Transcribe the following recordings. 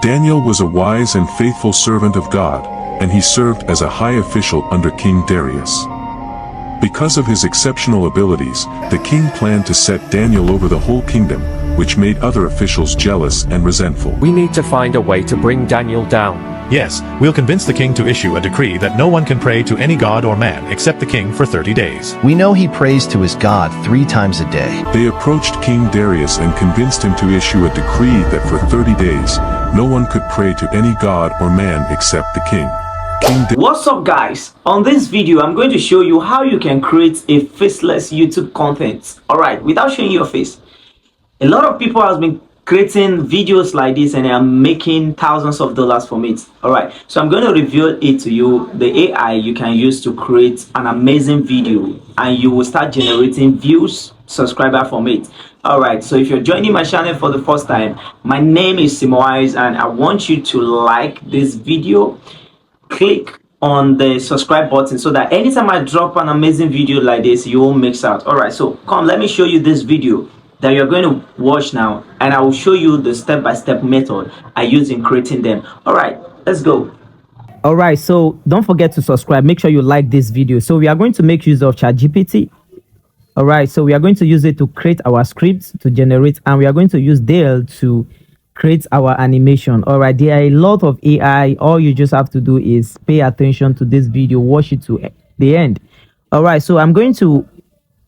Daniel was a wise and faithful servant of God, and he served as a high official under King Darius. Because of his exceptional abilities, the king planned to set Daniel over the whole kingdom, which made other officials jealous and resentful. We need to find a way to bring Daniel down. Yes, we'll convince the king to issue a decree that no one can pray to any god or man except the king for 30 days. We know he prays to his God 3 times a day. They approached King Darius and convinced him to issue a decree that for 30 days, no one could pray to any god or man except the king. What's up guys? On this video I'm going to show you how you can create a faceless YouTube content. Alright, without showing your face. A lot of people have been creating videos like this and they are making thousands of dollars from it. Alright, so I'm going to reveal it to you, the AI you can use to create an amazing video, and you will start generating views, subscribers from it. Alright, so if you're joining my channel for the first time, my name is Simoiz and I want you to like this video. Click on the subscribe button so that anytime I drop an amazing video like this, you won't miss out. Alright, so come, let me show you this video that you're going to watch now, and I will show you the step-by-step method I use in creating them. Alright, let's go. Alright, so don't forget to subscribe. Make sure you like this video. So we are going to make use of ChatGPT. Alright, so we are going to use it to create our scripts, to generate, and we are going to use Dale to create our animation. All right, there are a lot of AI. All you just have to do is pay attention to this video, watch it to the end. All right, so I'm going to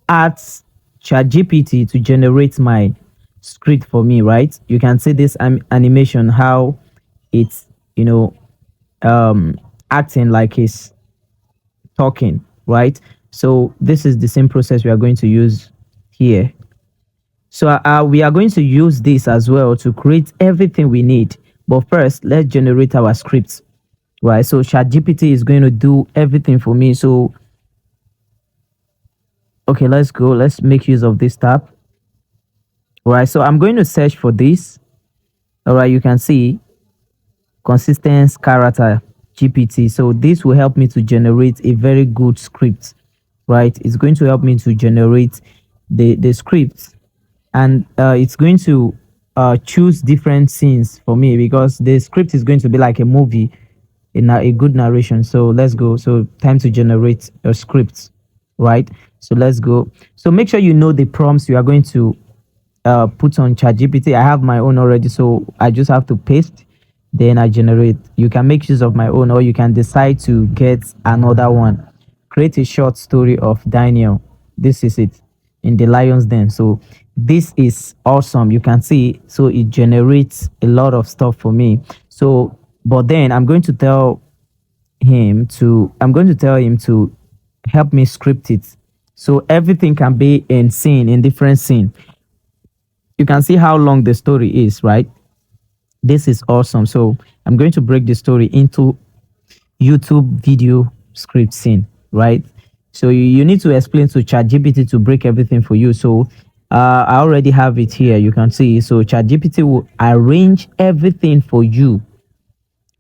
ask ChatGPT to generate my script for me. Right, you can see this animation, how it's acting like it's talking. Right, so this is the same process we are going to use here. So we are going to use this as well to create everything we need. But first, let's generate our scripts. Right, so ChatGPT is going to do everything for me. So, okay, let's go. Let's make use of this tab. All right, so I'm going to search for this. All right, you can see consistent character GPT. So this will help me to generate a very good script. Right, it's going to help me to generate the scripts. And it's going to choose different scenes for me, because the script is going to be like a movie in a good narration. So let's go. So time to generate a script, right? So let's go. So make sure you know the prompts you are going to put on ChatGPT. I have my own already, so I just have to paste, then I generate. You can make use of my own, or you can decide to get another one. Create a short story of Daniel. This is it, in the lion's den. So this is awesome. You can see, so it generates a lot of stuff for me. So but then I'm going to tell him to help me script it, so everything can be in different scene. You can see how long the story is, right? This is awesome. So I'm going to break the story into YouTube video script scene, right? So you need to explain to ChatGPT to break everything for you. So I already have it here. You can see. So ChatGPT will arrange everything for you.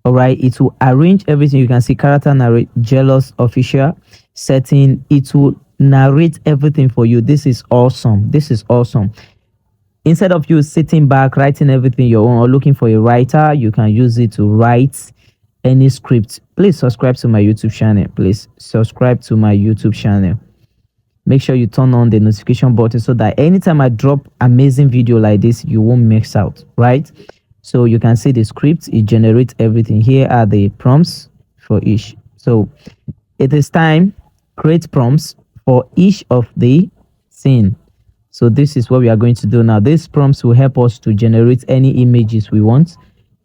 All right. It will arrange everything. You can see character narrate, jealous official setting. It will narrate everything for you. This is awesome. This is awesome. Instead of you sitting back, writing everything your own, or looking for a writer, you can use it to write any script. Please subscribe to my YouTube channel. Please subscribe to my YouTube channel. Make sure you turn on the notification button so that anytime I drop amazing video like this, you won't miss out, right? So you can see the script, it generates everything. Here are the prompts for each. So it is time, create prompts for each of the scene. So this is what we are going to do now. These prompts will help us to generate any images we want,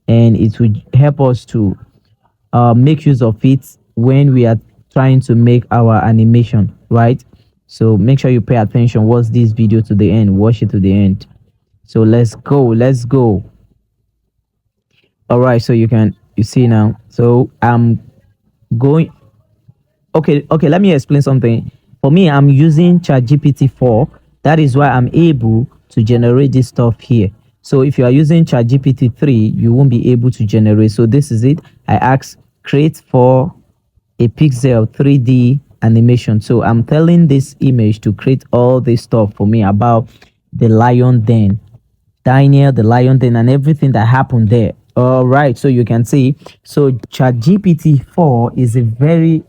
and it will help us to make use of it when we are trying to make our animation, right? So make sure you pay attention. Watch this video to the end. Watch it to the end. So let's go. Let's go. All right. So you see now. So I'm going. Okay. Let me explain something. For me, I'm using ChatGPT 4. That is why I'm able to generate this stuff here. So if you are using ChatGPT 3, you won't be able to generate. So this is it. I asked create for a pixel 3D animation. So I'm telling this image to create all this stuff for me about the lion den, Daniel, the lion den, and everything that happened there. All right, so you can see, so ChatGPT 4 is a very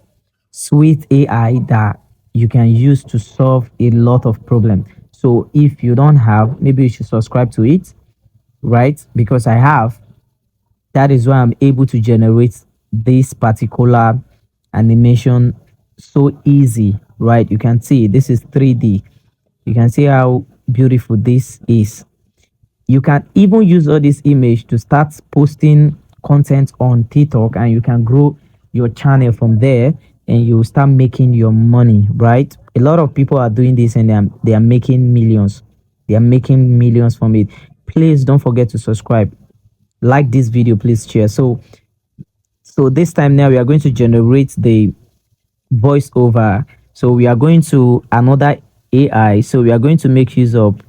sweet AI that you can use to solve a lot of problems. So if you don't have, maybe you should subscribe to it, right? Because I have, that is why I'm able to generate this particular animation so easy, right? You can see this is 3D. You can see how beautiful this is. You can even use all this image to start posting content on TikTok, and you can grow your channel from there, and you start making your money, right? A lot of people are doing this, and they are making millions. They are making millions from it. Please don't forget to subscribe, like this video, please share. So this time now we are going to generate the voiceover. So we are going to another AI. So we are going to make use of,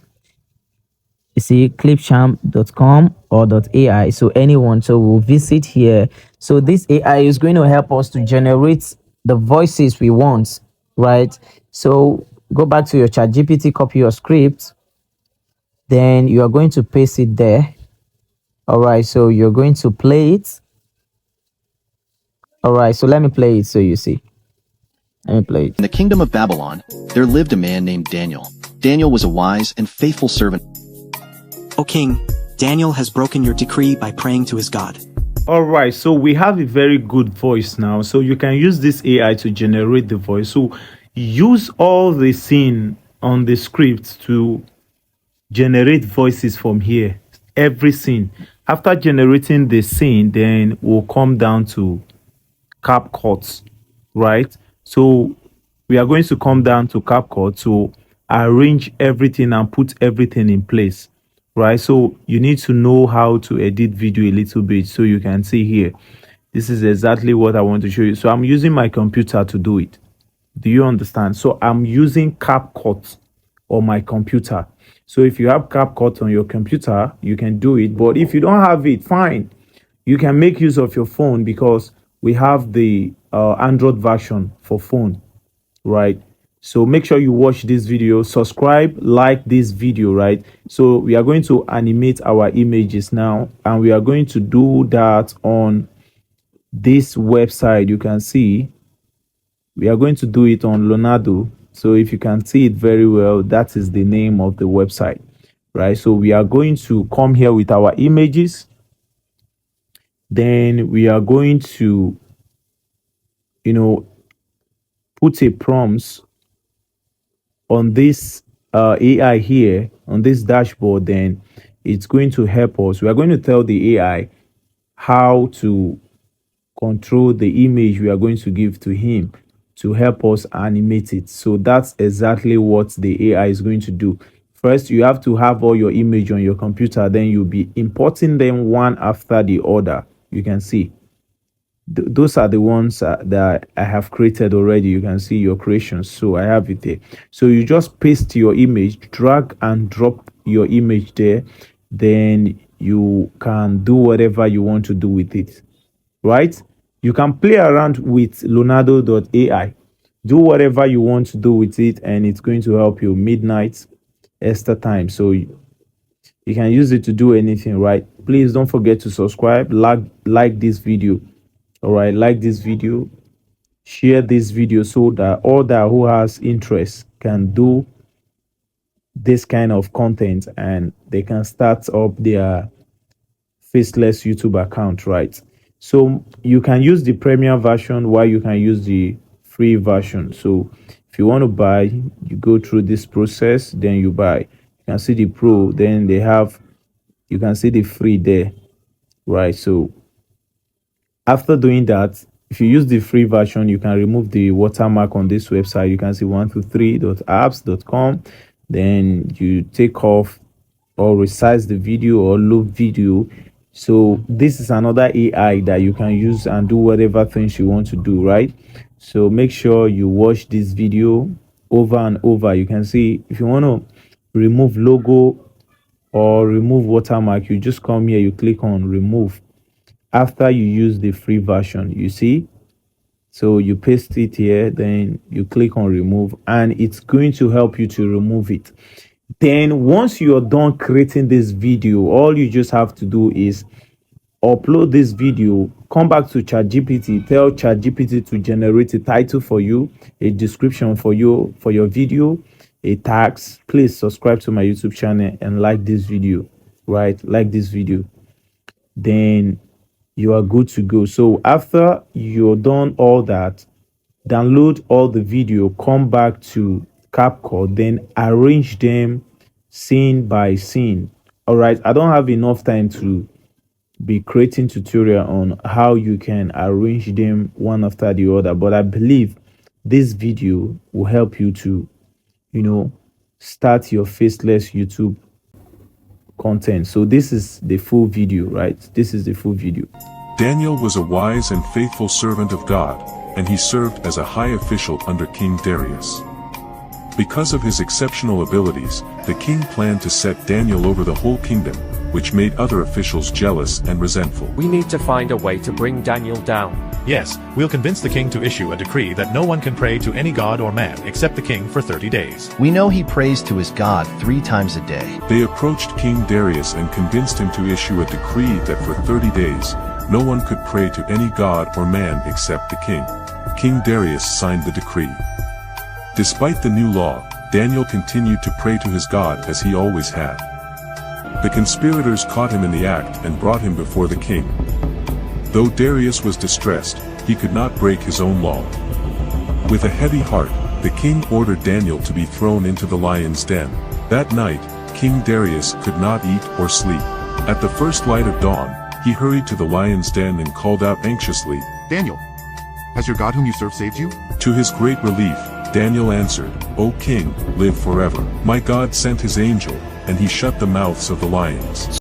you see, clipchamp.com or .ai, so anyone. So we'll visit here. So this AI is going to help us to generate the voices we want, right? So go back to your chat GPT, copy your script, then you are going to paste it there. All right, so you're going to play it. All right, so let me play it so you see. Let me play it. In the kingdom of Babylon, there lived a man named Daniel. Daniel was a wise and faithful servant. O king, Daniel has broken your decree by praying to his God. All right, so we have a very good voice now. So you can use this AI to generate the voice. So use all the scene on the script to generate voices from here. Every scene. After generating the scene, then we'll come down to CapCut, right? So we are going to come down to CapCut to arrange everything and put everything in place, right? So you need to know how to edit video a little bit. So you can see here, this is exactly what I want to show you. So I'm using my computer to do it. Do you understand? So I'm using CapCut on my computer. So if you have CapCut on your computer, you can do it. But if you don't have it, fine. You can make use of your phone, because we have the Android version for phone, right? So make sure you watch this video, subscribe, like this video, right? So we are going to animate our images now, and we are going to do that on this website. You can see we are going to do it on Leonardo. So if you can see it very well, that is the name of the website, right? So we are going to come here with our images. Then we are going to, put a prompts on this AI here, on this dashboard. Then it's going to help us. We are going to tell the AI how to control the image we are going to give to him to help us animate it. So that's exactly what the AI is going to do. First, you have to have all your image on your computer. Then you'll be importing them one after the other. You can see those are the ones that I have created already. You can see your creations. So I have it there. So you just paste your image, drag and drop your image there. Then you can do whatever you want to do with it, right? You can play around with Leonardo.ai. Do whatever you want to do with it, and it's going to help you. Midnight Esther time. So you can use it to do anything, right? Please don't forget to subscribe, like this video. All right, like this video, share this video, so that all that who has interest can do this kind of content, and they can start up their Faceless YouTube account, right? So you can use the premium version, while you can use the free version. So if you want to buy, you go through this process, then you buy. You can see the pro, then they have, you can see the free there, right? So after doing that, if you use the free version, you can remove the watermark on this website. You can see 123.apps.com. Then you take off or resize the video or loop video. So this is another AI that you can use and do whatever things you want to do, right? So make sure you watch this video over and over. You can see if you want to remove logo or remove watermark, you just come here, you click on remove after you use the free version. You see, so you paste it here, then you click on remove, and it's going to help you to remove it. Then once you're done creating this video, all you just have to do is upload this video, come back to ChatGPT, tell ChatGPT to generate a title for you, a description for you, for your video, a tags. Please subscribe to my YouTube channel and like this video, right? Like this video. Then you are good to go. So after you're done all that, download all the video, come back to CapCut, then arrange them scene by scene. All right, I don't have enough time to be creating tutorial on how you can arrange them one after the other, but I believe this video will help you to, start your faceless YouTube content. So this is the full video, right? This is the full video. Daniel was a wise and faithful servant of God, and he served as a high official under King Darius. Because of his exceptional abilities, the king planned to set Daniel over the whole kingdom, which made other officials jealous and resentful. We need to find a way to bring Daniel down. Yes, we'll convince the king to issue a decree that no one can pray to any god or man except the king for 30 days. We know he prays to his God 3 times a day. They approached King Darius and convinced him to issue a decree that for 30 days, no one could pray to any god or man except the king. King Darius signed the decree. Despite the new law, Daniel continued to pray to his God as he always had. The conspirators caught him in the act and brought him before the king. Though Darius was distressed, he could not break his own law. With a heavy heart, the king ordered Daniel to be thrown into the lion's den. That night, King Darius could not eat or sleep. At the first light of dawn, he hurried to the lion's den and called out anxiously, Daniel, has your God whom you serve saved you? To his great relief, Daniel answered, O king, live forever. My God sent his angel, and he shut the mouths of the lions.